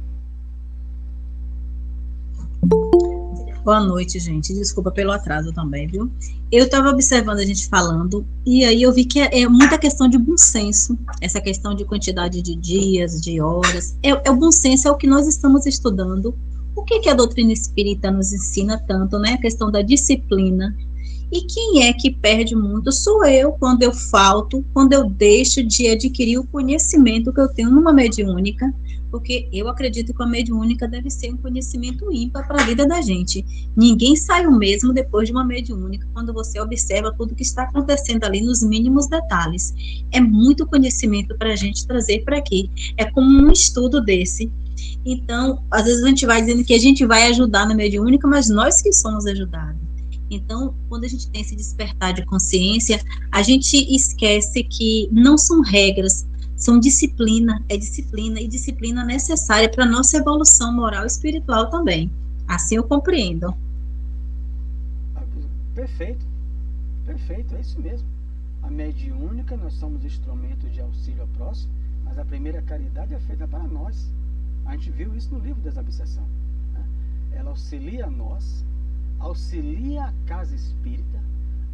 Boa noite, gente. Desculpa pelo atraso também, viu? Eu estava observando a gente falando, e aí eu vi que é muita questão de bom senso, essa questão de quantidade de dias, de horas. O bom senso é o que nós estamos estudando. O que a doutrina espírita nos ensina tanto, né? A questão da disciplina. E quem é que perde muito? Sou eu, quando eu falto, quando eu deixo de adquirir o conhecimento que eu tenho numa mediúnica, porque eu acredito que a mediúnica deve ser um conhecimento ímpar para a vida da gente. Ninguém sai o mesmo depois de uma mediúnica, quando você observa tudo que está acontecendo ali nos mínimos detalhes. É muito conhecimento para a gente trazer para aqui. É como um estudo desse. Então, às vezes a gente vai dizendo que a gente vai ajudar na mediúnica, mas nós que somos ajudados. Então, quando a gente tem esse despertar de consciência, a gente esquece que não são regras, são disciplina, e disciplina necessária para a nossa evolução moral e espiritual também. Assim eu compreendo. Perfeito, é isso mesmo. A mediúnica, nós somos instrumento de auxílio ao próximo, mas a primeira caridade é feita para nós. A gente viu isso no livro Desobsessão, né? Ela auxilia a nós, auxilia a casa espírita,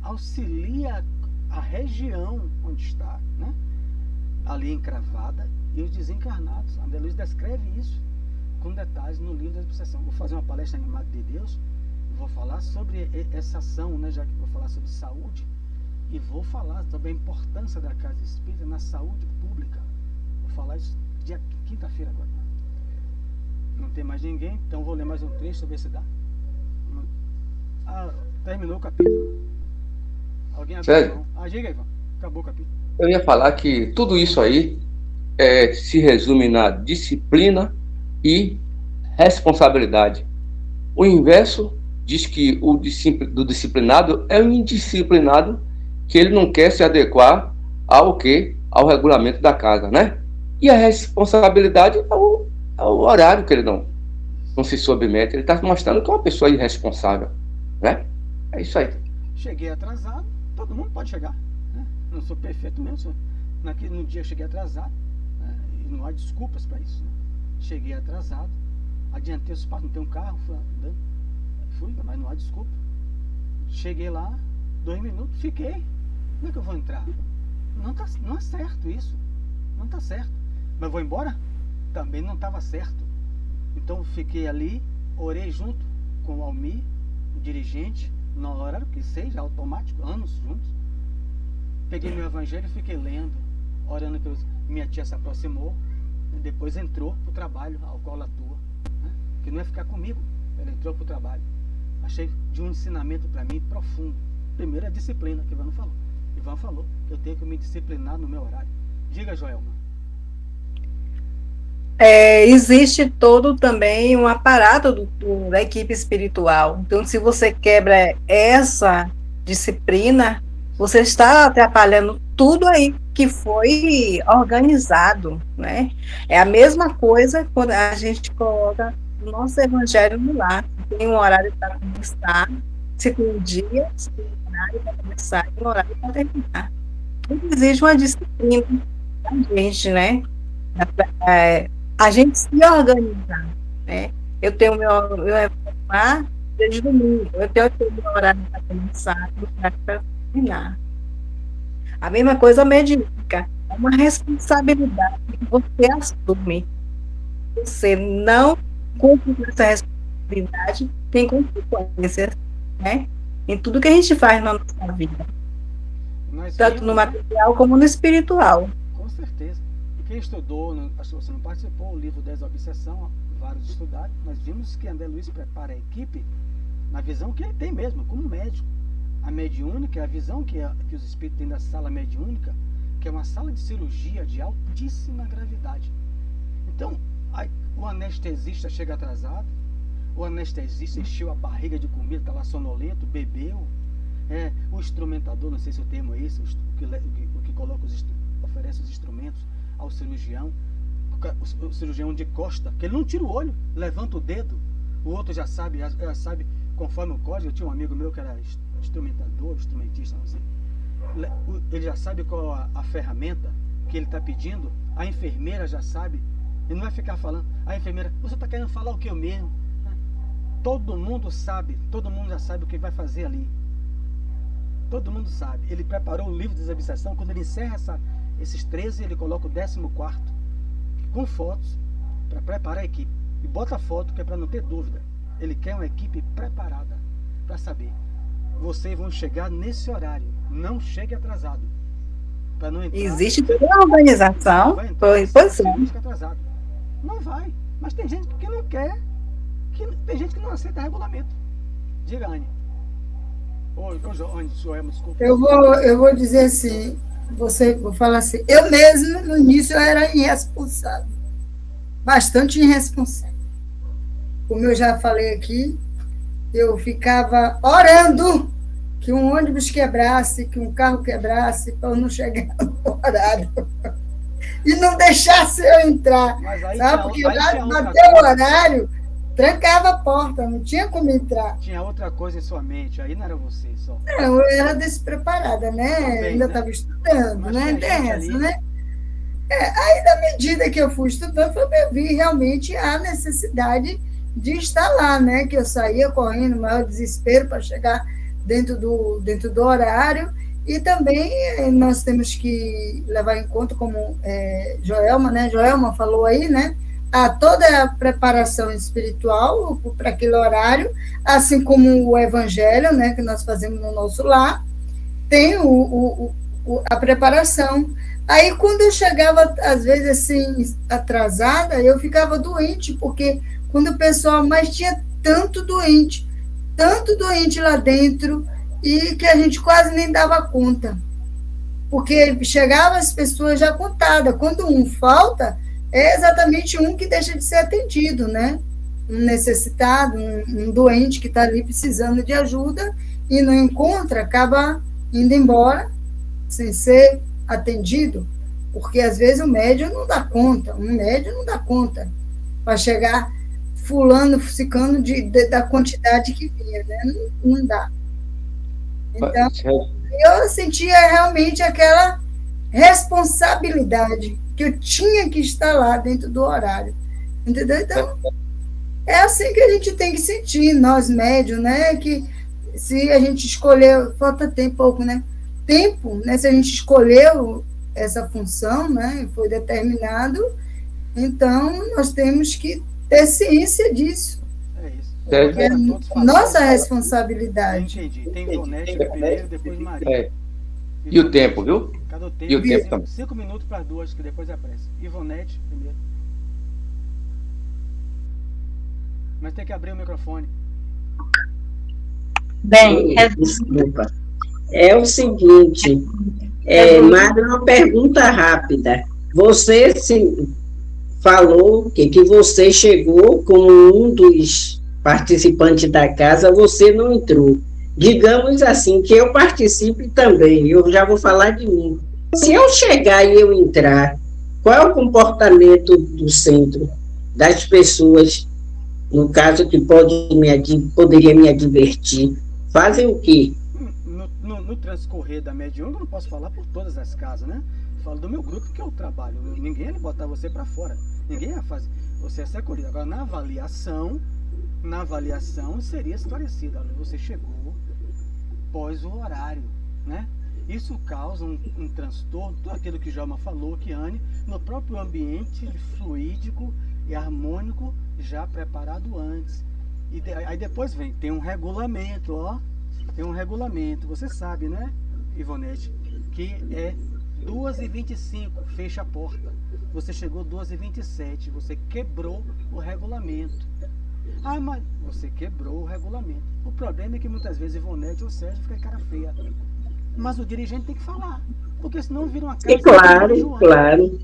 auxilia a região onde está, né? Ali encravada, e os desencarnados. A André Luiz descreve isso com detalhes no livro da Obsessão. Vou fazer uma palestra animada de Deus, vou falar sobre essa ação, né? Já que vou falar sobre saúde, e vou falar sobre a importância da casa espírita na saúde pública. Vou falar isso dia quinta-feira agora. Não tem mais ninguém, então vou ler mais um trecho, ver se dá. Terminou o capítulo. Alguém abriu a mão? Diga, Ivan. Acabou o capítulo. Eu ia falar que tudo isso aí se resume na disciplina e responsabilidade. O inverso diz que do disciplinado é o indisciplinado, que ele não quer se adequar ao regulamento da casa, né? E a responsabilidade é o horário que ele não se submete. Ele está mostrando que é uma pessoa irresponsável, né? É isso aí. Cheguei atrasado, todo mundo pode chegar, né? Não sou perfeito mesmo. No dia eu cheguei atrasado, né? E não há desculpas para isso, né? Cheguei atrasado, adiantei os passos, não tem um carro, fui, mas não há desculpa. Cheguei lá, 2 minutos, fiquei. Como é que eu vou entrar? Não é certo isso. Não está certo. Mas vou embora? Também não estava certo. Então fiquei ali, orei junto com o Almir, o dirigente, no horário que seja, automático, anos juntos. Peguei meu evangelho e fiquei lendo, orando que minha tia se aproximou, e depois entrou para o trabalho ao qual ela atua, né? Que não ia ficar comigo, ela entrou para o trabalho. Achei de um ensinamento para mim profundo. Primeiro a disciplina, que Ivan falou. Ivan falou que eu tenho que me disciplinar no meu horário. Diga, Joelma. Existe todo também um aparato da equipe espiritual. Então, se você quebra essa disciplina, você está atrapalhando tudo aí que foi organizado, né? É a mesma coisa quando a gente coloca o nosso evangelho no lar. Tem um horário para começar, se tem um dia, se tem um horário para começar e um horário para terminar. Tudo exige uma disciplina da gente, né? A gente se organizar, né? Eu tenho meu desde domingo, eu tenho meu horário para começar e meu horário para terminar. A mesma coisa mediúnica, é uma responsabilidade que você assume. Você não cumpre com essa responsabilidade, tem consequências, né? Em tudo que a gente faz na nossa vida. Tanto no material como no espiritual. Com certeza. E quem estudou, acho que você não participou, o livro Desobsessão, vários estudaram, nós vimos que André Luiz prepara a equipe na visão que ele tem mesmo, como médico. A mediúnica é a visão que os espíritos têm da sala mediúnica, que é uma sala de cirurgia de altíssima gravidade. Então, o anestesista chega atrasado, o anestesista encheu a barriga de comida, está lá sonolento, bebeu. O instrumentador, não sei se o termo é esse, o que coloca oferece os instrumentos ao cirurgião, o cirurgião de costa, que ele não tira o olho, levanta o dedo, o outro já sabe conforme o código. Eu tinha um amigo meu que era instrumentista, não sei, ele já sabe qual a ferramenta que ele está pedindo, a enfermeira já sabe, ele não vai ficar falando, a enfermeira, você está querendo falar o que eu mesmo? Todo mundo sabe, todo mundo já sabe o que vai fazer ali. Todo mundo sabe. Ele preparou o livro de Desobsessão. Quando ele encerra esses 13, ele coloca o 14º com fotos para preparar a equipe. E bota a foto que é para não ter dúvida. Ele quer uma equipe preparada para saber. Vocês vão chegar nesse horário. Não chegue atrasado. Para não entrar. Existe toda uma organização. Pois é. Atrasado. Não vai. Mas tem gente que não quer. Tem gente que não aceita regulamento. Diga, Anne. Desculpa. Eu vou dizer assim, vou falar assim, eu mesmo no início eu era irresponsável, bastante irresponsável. Como eu já falei aqui, eu ficava orando que um ônibus quebrasse, que um carro quebrasse, para eu não chegar no horário. E não deixasse eu entrar, sabe? Porque lá bateu o horário, trancava a porta, não tinha como entrar. Tinha outra coisa em sua mente, aí não era você só. Não, eu era despreparada, né? Também, ainda estava estudando, mas né? Dessa, né? Aí, na medida que eu fui estudando, eu vi realmente a necessidade de estar lá, né? Que eu saía correndo, o maior desespero para chegar dentro do horário. E também nós temos que levar em conta, como Joelma, né? Joelma falou aí, né? Toda a preparação espiritual para aquele horário, assim como o evangelho, né, que nós fazemos no nosso lar, tem a preparação. Aí, quando eu chegava, às vezes, assim, atrasada, eu ficava doente, porque quando o pessoal mais tinha tanto doente lá dentro, e que a gente quase nem dava conta. Porque chegava as pessoas já contadas. Quando um falta, é exatamente um que deixa de ser atendido, né? Um necessitado, um doente que está ali precisando de ajuda e não encontra, acaba indo embora sem ser atendido, porque às vezes o médium não dá conta, para chegar fulano, ficando da quantidade que vinha, né? Não dá. Então, eu sentia realmente aquela responsabilidade que eu tinha que estar lá dentro do horário, entendeu? Então, é assim que a gente tem que sentir, nós médios, né? Que se a gente escolheu, falta pouco, né? Tempo, né? Se a gente escolheu essa função, né? Foi determinado, então nós temos que ter ciência disso. É isso. É nossa responsabilidade. Entendi. Tem Ivonete primeiro, depois Maria. E o tempo, viu? Cadê o tempo? E o tempo também. 5 minutos para 2, que depois é a pressa. Ivonete primeiro. Mas tem que abrir o microfone. Bem, desculpa. É o seguinte, Mário, uma pergunta rápida. Você falou que você chegou como um dos participantes da casa, você não entrou. Digamos assim, que eu participe também, eu já vou falar de mim. Se eu chegar e eu entrar, qual é o comportamento do centro, das pessoas, no caso que poderia me advertir? Fazem o quê? No transcorrer da mediúnica, eu não posso falar por todas as casas, né? Eu falo do meu grupo que eu trabalho. Ninguém ia botar você para fora. Ninguém ia fazer. Você ia ser acolhido. Agora, na avaliação seria esclarecido. Olha, você chegou pós o horário, né? Isso causa um transtorno, tudo aquilo que Djalma falou, Kiane, no próprio ambiente fluídico e harmônico já preparado antes. Aí depois tem um regulamento, ó. Tem um regulamento, você sabe, né, Ivonete, que é 2h25, fecha a porta. Você chegou 2h27, você quebrou o regulamento. Ah, mas você quebrou o regulamento. O problema é que muitas vezes Ivonete ou Sérgio fica de cara feia. Mas o dirigente tem que falar, porque senão vira uma casa... Claro.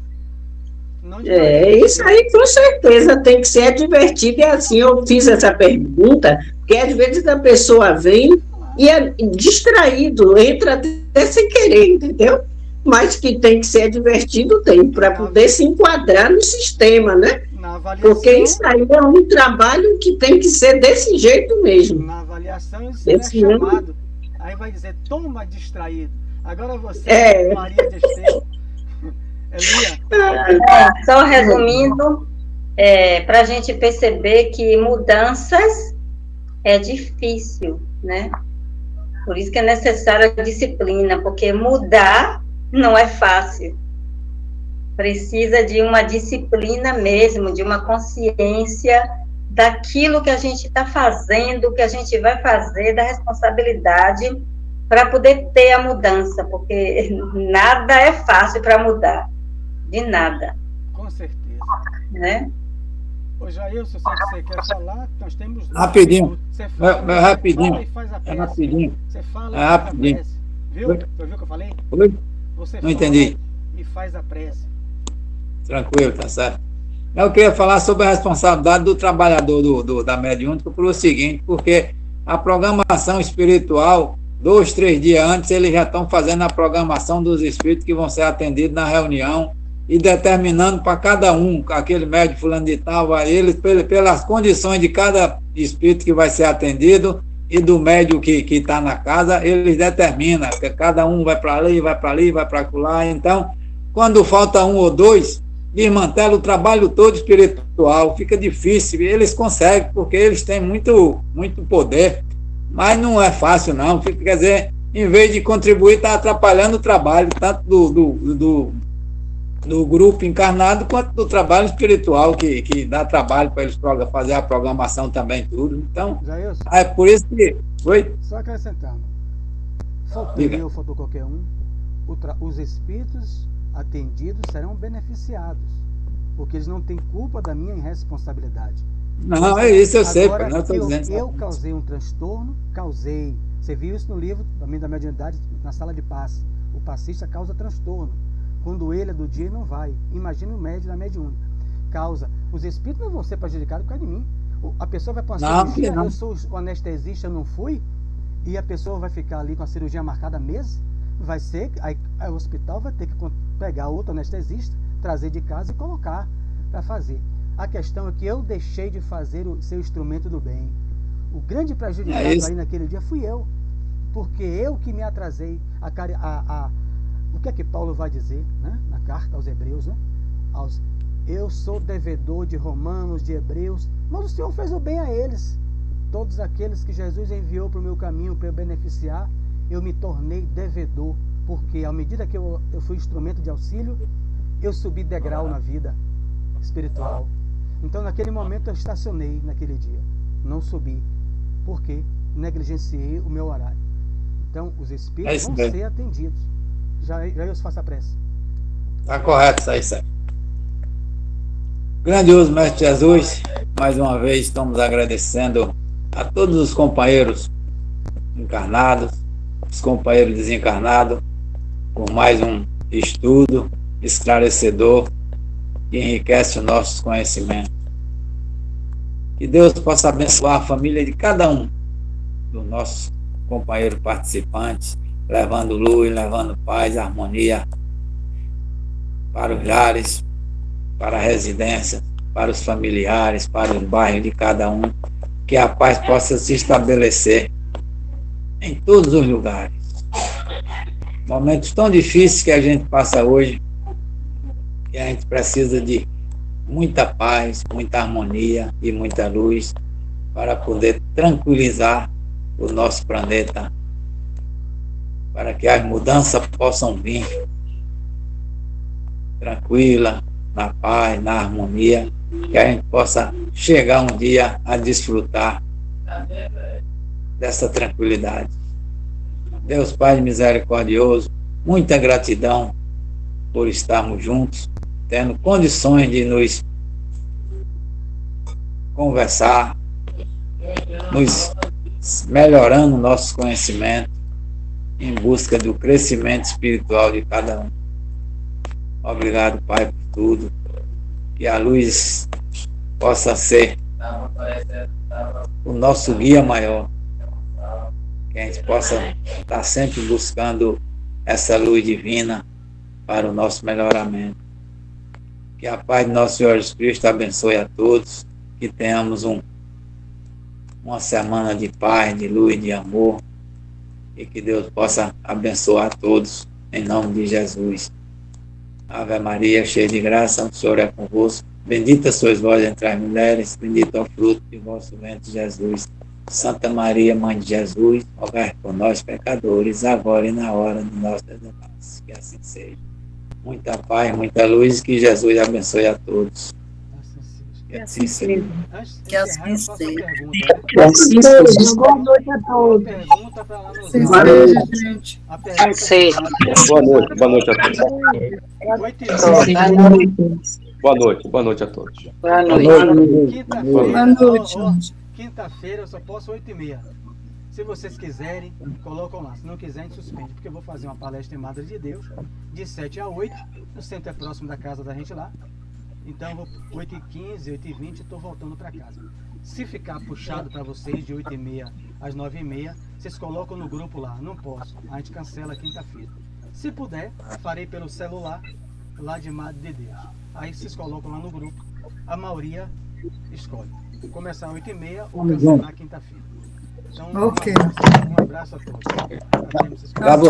Isso aí com certeza tem que ser divertido. E assim, eu fiz essa pergunta, porque às vezes a pessoa vem e é distraído, entra até sem querer, entendeu? Mas que tem que ser divertido, tem, para poder se enquadrar no sistema, né? Porque isso aí é um trabalho que tem que ser desse jeito mesmo. Na avaliação, isso é chamado. Aí vai dizer, toma distraído. Agora você, Maria de Estevam. Só resumindo, para a gente perceber que mudanças é difícil, né? Por isso que é necessária a disciplina, porque mudar não é fácil. Precisa de uma disciplina mesmo, de uma consciência daquilo que a gente está fazendo, que a gente vai fazer, da responsabilidade para poder ter a mudança, porque nada é fácil para mudar, de nada. Com certeza. Né? Ô Jailson, se você quer falar, nós temos... Rapidinho. Você fala, rapidinho. Fala e faz a prece. Rapidinho. Você fala e faz rapidinho. A prece. Viu? Você viu o que eu falei? Oi? Você não entendi. E faz a prece. Tranquilo, tá certo. Eu queria falar sobre a responsabilidade do trabalhador da mediúnica por o seguinte, porque a programação espiritual, 2, 3 dias antes, eles já estão fazendo a programação dos espíritos que vão ser atendidos na reunião e determinando para cada um, aquele médico fulano de tal, eles, pelas condições de cada espírito que vai ser atendido e do médico que está na casa, eles determinam que cada um vai para ali, vai para ali, vai para lá. Então, quando falta um ou dois, desmantela o trabalho todo espiritual, fica difícil, eles conseguem, porque eles têm muito poder, mas não é fácil não, quer dizer, em vez de contribuir, está atrapalhando o trabalho, tanto do grupo encarnado, quanto do trabalho espiritual, que dá trabalho para eles fazer a programação também, tudo. Então, é por isso que... Oi? Só acrescentando, faltou eu, faltou qualquer um, os espíritos atendidos serão beneficiados, porque eles não têm culpa da minha irresponsabilidade. Não, é isso, eu sei. Agora, eu causei um transtorno, você viu isso no livro também da mediunidade, na sala de passe. O passista causa transtorno. Quando ele é do dia, não vai. Imagina o médium da mediúnica. Causa. Os espíritos não vão ser prejudicados por causa de mim. A pessoa vai para uma cirurgia, eu sou o anestesista, eu não fui, e a pessoa vai ficar ali com a cirurgia marcada meses, vai ser, aí o hospital vai ter que pegar outro anestesista, trazer de casa e colocar para fazer. A questão é que eu deixei de fazer o seu instrumento do bem. O grande prejudicado aí naquele dia fui eu, porque eu que me atrasei. O que é que Paulo vai dizer, né? Na carta aos Hebreus, né? Eu sou devedor de Romanos, de Hebreus, mas o Senhor fez o bem a eles. Todos aqueles que Jesus enviou para o meu caminho para eu beneficiar, eu me tornei devedor, porque à medida que eu fui instrumento de auxílio, eu subi degrau na vida espiritual. Então, naquele momento, eu estacionei naquele dia, não subi, porque negligenciei o meu horário. Então, os espíritos vão ser atendidos. Já eu faço a prece. Está correto isso aí, Sérgio. Grandioso Mestre Jesus, mais uma vez estamos agradecendo a todos os companheiros encarnados, os companheiros desencarnados, por mais um estudo esclarecedor que enriquece os nossos conhecimentos. Que Deus possa abençoar a família de cada um dos nossos companheiros participantes, levando luz, levando paz, harmonia para os lares, para a residência, para os familiares, para os bairros de cada um, que a paz possa se estabelecer em todos os lugares. Momentos tão difíceis que a gente passa hoje, que a gente precisa de muita paz, muita harmonia e muita luz para poder tranquilizar o nosso planeta, para que as mudanças possam vir tranquila, na paz, na harmonia, que a gente possa chegar um dia a desfrutar dessa tranquilidade. Deus Pai misericordioso, muita gratidão por estarmos juntos, tendo condições de nos conversar, nos melhorando nossos conhecimentos em busca do crescimento espiritual de cada um. Obrigado, Pai, por tudo. Que a luz possa ser o nosso guia maior. Que a gente possa estar sempre buscando essa luz divina para o nosso melhoramento. Que a paz de nosso Senhor Jesus Cristo abençoe a todos. Que tenhamos uma semana de paz, de luz, de amor. E que Deus possa abençoar a todos, em nome de Jesus. Ave Maria, cheia de graça, o Senhor é convosco. Bendita sois vós entre as mulheres, bendito é o fruto de vosso ventre, Jesus. Santa Maria, Mãe de Jesus, rogai por nós, pecadores, agora e na hora de nossa desgraça. Que assim seja. Muita paz, muita luz, que Jesus abençoe a todos. Que assim seja. Que assim seja. Que assim seja. Boa noite a todos. Boa noite, gente. Boa noite a todos. Boa noite a todos. Boa noite. Quinta-feira eu só posso 8h30. Se vocês quiserem, colocam lá. Se não quiserem, suspende. Porque eu vou fazer uma palestra em Madre de Deus, de 7 a 8. O centro é próximo da casa da gente lá. Então, 8h15, 8h20, estou voltando para casa. Se ficar puxado para vocês de 8h30 às 9h30, vocês colocam no grupo lá. Não posso. A gente cancela quinta-feira. Se puder, farei pelo celular lá de Madre de Deus. Aí vocês colocam lá no grupo. A maioria escolhe. Começar às 8h30 ou cancelar quinta-feira. Então, um abraço a todos. Bravo.